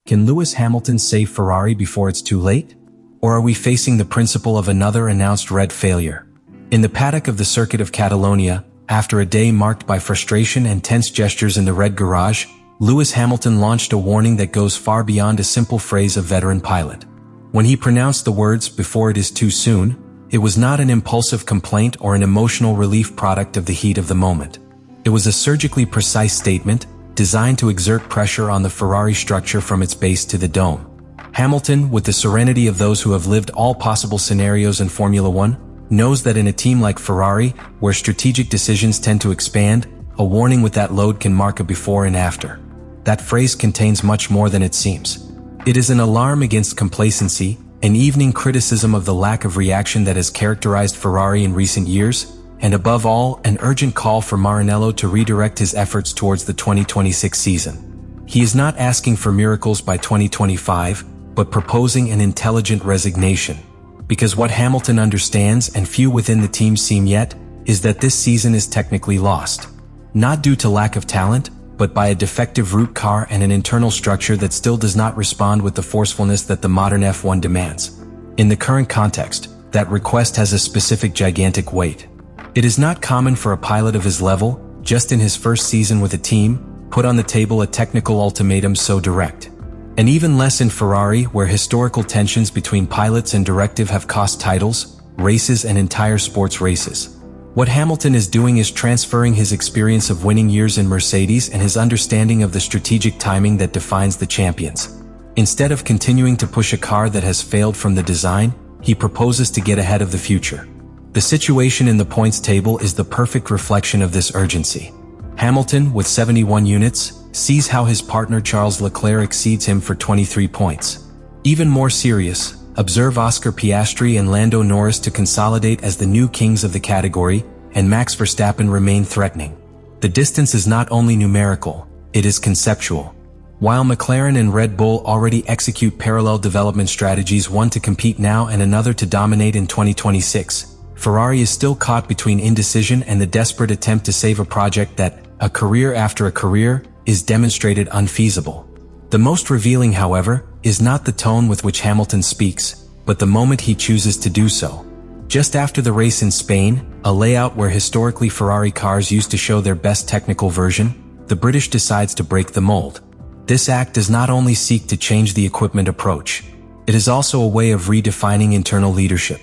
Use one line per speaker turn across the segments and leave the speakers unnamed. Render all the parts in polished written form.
Can Lewis Hamilton save Ferrari before it's too late? Or are we facing the principle of another announced red failure? In the paddock of the Circuit of Catalonia, after a day marked by frustration and tense gestures in the red garage, Lewis Hamilton launched a warning that goes far beyond a simple phrase of veteran pilot. When he pronounced the words, "Before it is too soon," it was not an impulsive complaint or an emotional relief product of the heat of the moment. It was a surgically precise statement, designed to exert pressure on the Ferrari structure from its base to the dome. Hamilton, with the serenity of those who have lived all possible scenarios in Formula One, knows that in a team like Ferrari, where strategic decisions tend to expand, a warning with that load can mark a before and after. That phrase contains much more than it seems. It is an alarm against complacency, an evening criticism of the lack of reaction that has characterized Ferrari in recent years, and above all, an urgent call for Maranello to redirect his efforts towards the 2026 season. He is not asking for miracles by 2025, but proposing an intelligent resignation. Because what Hamilton understands, and few within the team seem yet, is that this season is technically lost. Not due to lack of talent, but by a defective root car and an internal structure that still does not respond with the forcefulness that the modern F1 demands. In the current context, that request has a specific gigantic weight. It is not common for a pilot of his level, just in his first season with a team, put on the table a technical ultimatum so direct. And even less in Ferrari, where historical tensions between pilots and directive have cost titles, races and entire sports races. What Hamilton is doing is transferring his experience of winning years in Mercedes and his understanding of the strategic timing that defines the champions. Instead of continuing to push a car that has failed from the design, he proposes to get ahead of the future. The situation in the points table is the perfect reflection of this urgency. Hamilton, with 71 units, sees how his partner Charles Leclerc exceeds him for 23 points. Even more serious, observe Oscar Piastri and Lando Norris to consolidate as the new kings of the category, and Max Verstappen remain threatening. The distance is not only numerical, it is conceptual. While McLaren and Red Bull already execute parallel development strategies, one to compete now and another to dominate in 2026, Ferrari is still caught between indecision and the desperate attempt to save a project that, a career after a career, is demonstrated unfeasible. The most revealing, however, is not the tone with which Hamilton speaks, but the moment he chooses to do so. Just after the race in Spain, a layout where historically Ferrari cars used to show their best technical version, the British decides to break the mold. This act does not only seek to change the equipment approach, it is also a way of redefining internal leadership.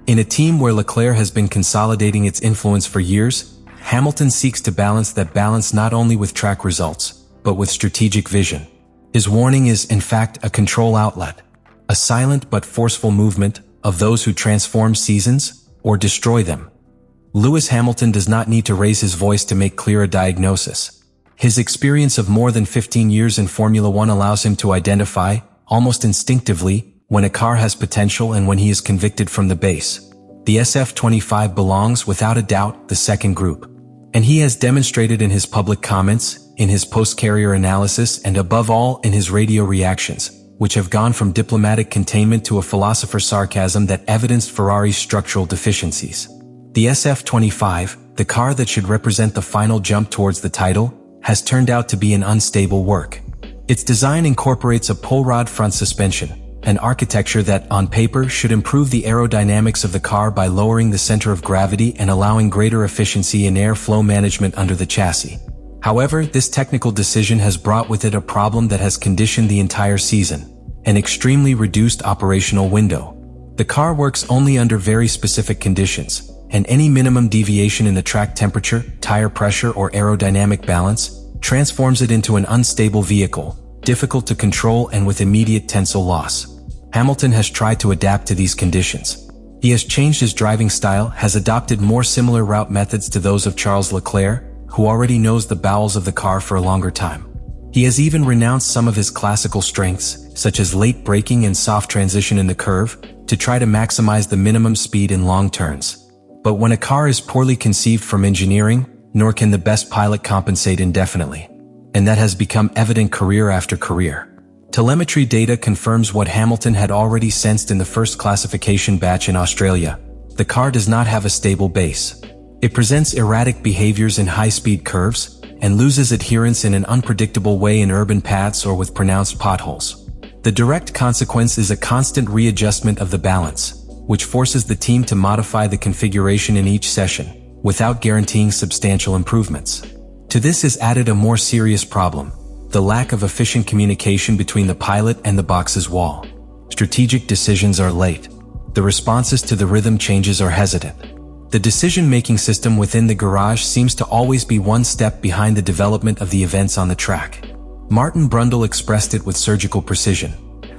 In a team where Leclerc has been consolidating its influence for years, Hamilton seeks to balance that balance not only with track results, but with strategic vision. His warning is, in fact, a control outlet, a silent but forceful movement of those who transform seasons or destroy them. Lewis Hamilton does not need to raise his voice to make clear a diagnosis. His experience of more than 15 years in Formula One allows him to identify, almost instinctively, when a car has potential and when he is convicted from the base. The SF25 belongs, without a doubt, the second group. And he has demonstrated in his public comments, in his post-carrier analysis, and above all, in his radio reactions, which have gone from diplomatic containment to a philosopher's sarcasm that evidenced Ferrari's structural deficiencies. The SF25, the car that should represent the final jump towards the title, has turned out to be an unstable work. Its design incorporates a pull rod front suspension, an architecture that, on paper, should improve the aerodynamics of the car by lowering the center of gravity and allowing greater efficiency in airflow management under the chassis. However, this technical decision has brought with it a problem that has conditioned the entire season: an extremely reduced operational window. The car works only under very specific conditions, and any minimum deviation in the track temperature, tire pressure, or aerodynamic balance transforms it into an unstable vehicle, difficult to control and with immediate tensile loss. Hamilton has tried to adapt to these conditions. He has changed his driving style, has adopted more similar route methods to those of Charles Leclerc, who already knows the bowels of the car for a longer time. He has even renounced some of his classical strengths, such as late braking and soft transition in the curve, to try to maximize the minimum speed in long turns. But when a car is poorly conceived from engineering, nor can the best pilot compensate indefinitely. And that has become evident career after career. Telemetry data confirms what Hamilton had already sensed in the first classification batch in Australia. The car does not have a stable base. It presents erratic behaviors in high-speed curves, and loses adherence in an unpredictable way in urban paths or with pronounced potholes. The direct consequence is a constant readjustment of the balance, which forces the team to modify the configuration in each session, without guaranteeing substantial improvements. To this is added a more serious problem: the lack of efficient communication between the pilot and the box's wall. Strategic decisions are late. The responses to the rhythm changes are hesitant. The decision-making system within the garage seems to always be one step behind the development of the events on the track. Martin Brundle expressed it with surgical precision.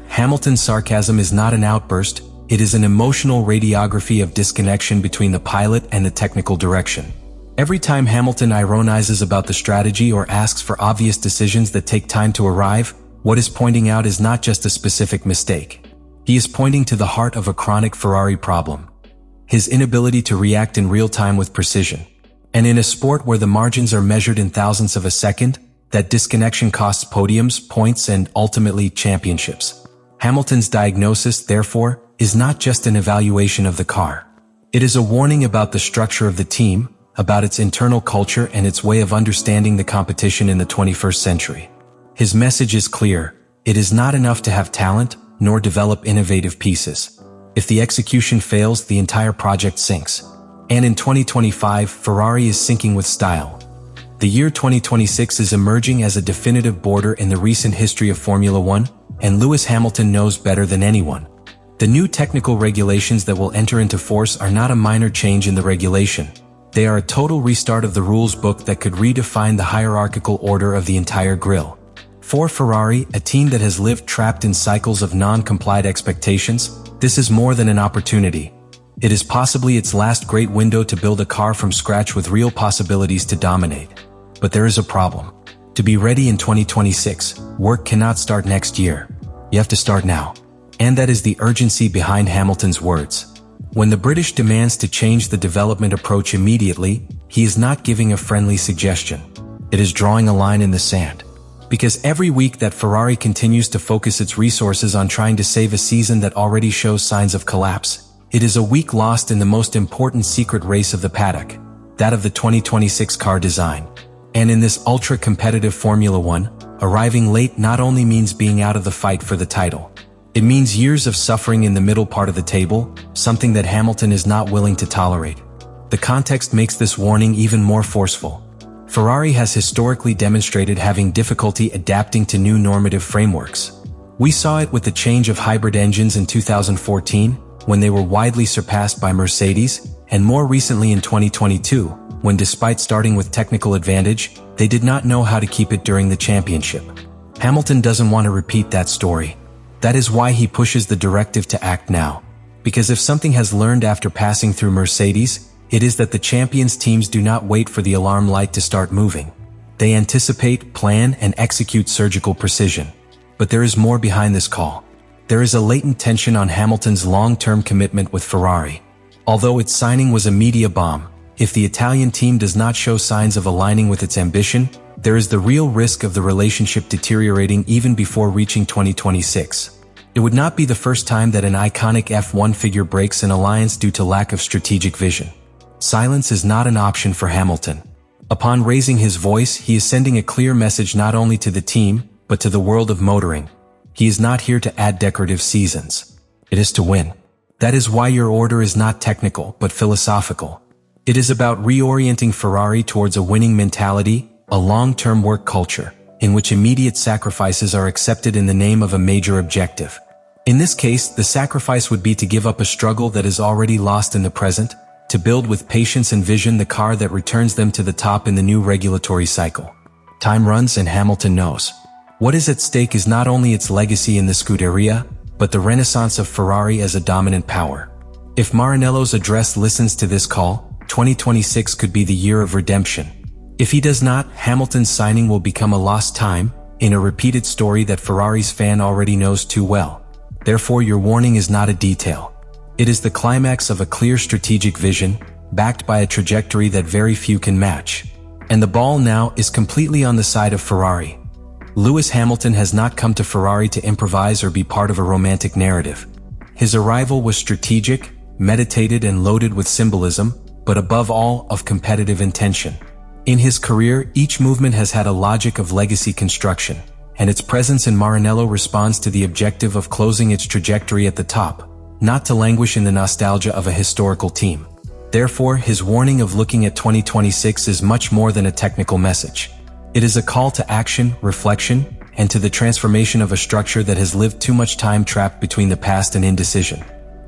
Hamilton's sarcasm is not an outburst, it is an emotional radiography of disconnection between the pilot and the technical direction. Every time Hamilton ironizes about the strategy or asks for obvious decisions that take time to arrive, what is pointing out is not just a specific mistake. He is pointing to the heart of a chronic Ferrari problem: his inability to react in real time with precision. And in a sport where the margins are measured in thousandths of a second, that disconnection costs podiums, points, and ultimately championships. Hamilton's diagnosis, therefore, is not just an evaluation of the car. It is a warning about the structure of the team, about its internal culture and its way of understanding the competition in the 21st century. His message is clear: it is not enough to have talent, nor develop innovative pieces. If the execution fails, the entire project sinks. And in 2025, Ferrari is sinking with style. The year 2026 is emerging as a definitive border in the recent history of Formula One, and Lewis Hamilton knows better than anyone. The new technical regulations that will enter into force are not a minor change in the regulation. They are a total restart of the rules book that could redefine the hierarchical order of the entire grille. For Ferrari, a team that has lived trapped in cycles of non-complied expectations, this is more than an opportunity. It is possibly its last great window to build a car from scratch with real possibilities to dominate. But there is a problem. To be ready in 2026, work cannot start next year. You have to start now. And that is the urgency behind Hamilton's words. When the British demands to change the development approach immediately, he is not giving a friendly suggestion. It is drawing a line in the sand. Because every week that Ferrari continues to focus its resources on trying to save a season that already shows signs of collapse, it is a week lost in the most important secret race of the paddock, that of the 2026 car design. And in this ultra-competitive Formula One, arriving late not only means being out of the fight for the title. It means years of suffering in the middle part of the table, something that Hamilton is not willing to tolerate. The context makes this warning even more forceful. Ferrari has historically demonstrated having difficulty adapting to new normative frameworks. We saw it with the change of hybrid engines in 2014, when they were widely surpassed by Mercedes, and more recently in 2022, when despite starting with technical advantage, they did not know how to keep it during the championship. Hamilton doesn't want to repeat that story. That is why he pushes the directive to act now. Because if something has learned after passing through Mercedes, it is that the champions' teams do not wait for the alarm light to start moving. They anticipate, plan, and execute surgical precision. But there is more behind this call. There is a latent tension on Hamilton's long-term commitment with Ferrari. Although its signing was a media bomb, if the Italian team does not show signs of aligning with its ambition, there is the real risk of the relationship deteriorating even before reaching 2026. It would not be the first time that an iconic F1 figure breaks an alliance due to lack of strategic vision. Silence is not an option for Hamilton. Upon raising his voice, he is sending a clear message not only to the team, but to the world of motoring. He is not here to add decorative seasons. It is to win. That is why your order is not technical, but philosophical. It is about reorienting Ferrari towards a winning mentality, a long-term work culture, in which immediate sacrifices are accepted in the name of a major objective. In this case, the sacrifice would be to give up a struggle that is already lost in the present, to build with patience and vision the car that returns them to the top in the new regulatory cycle. Time runs and Hamilton knows. What is at stake is not only its legacy in the Scuderia, but the renaissance of Ferrari as a dominant power. If Maranello's address listens to this call, 2026 could be the year of redemption. If he does not, Hamilton's signing will become a lost time, in a repeated story that Ferrari's fan already knows too well. Therefore, your warning is not a detail. It is the climax of a clear strategic vision, backed by a trajectory that very few can match. And the ball now is completely on the side of Ferrari. Lewis Hamilton has not come to Ferrari to improvise or be part of a romantic narrative. His arrival was strategic, meditated and loaded with symbolism, but above all, of competitive intention. In his career, each movement has had a logic of legacy construction. and its presence in Maranello responds to the objective of closing its trajectory at the top, not to languish in the nostalgia of a historical team. Therefore, his warning of looking at 2026 is much more than a technical message. It is a call to action, reflection, and to the transformation of a structure that has lived too much time trapped between the past and indecision.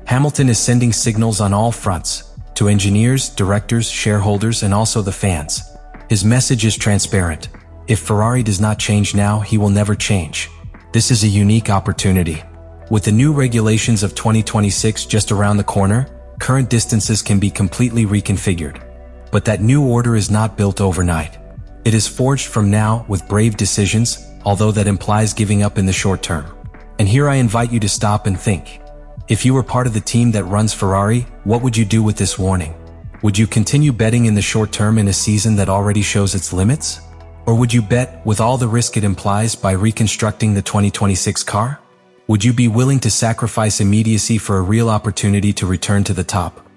Hamilton is sending signals on all fronts, to engineers, directors, shareholders, and also the fans. His message is transparent. If Ferrari does not change now, he will never change. This is a unique opportunity. With the new regulations of 2026 just around the corner, current distances can be completely reconfigured. But that new order is not built overnight. It is forged from now with brave decisions, although that implies giving up in the short term. And here I invite you to stop and think. If you were part of the team that runs Ferrari, what would you do with this warning? Would you continue betting in the short term in a season that already shows its limits? Or would you bet with all the risk it implies by reconstructing the 2026 car? Would you be willing to sacrifice immediacy for a real opportunity to return to the top?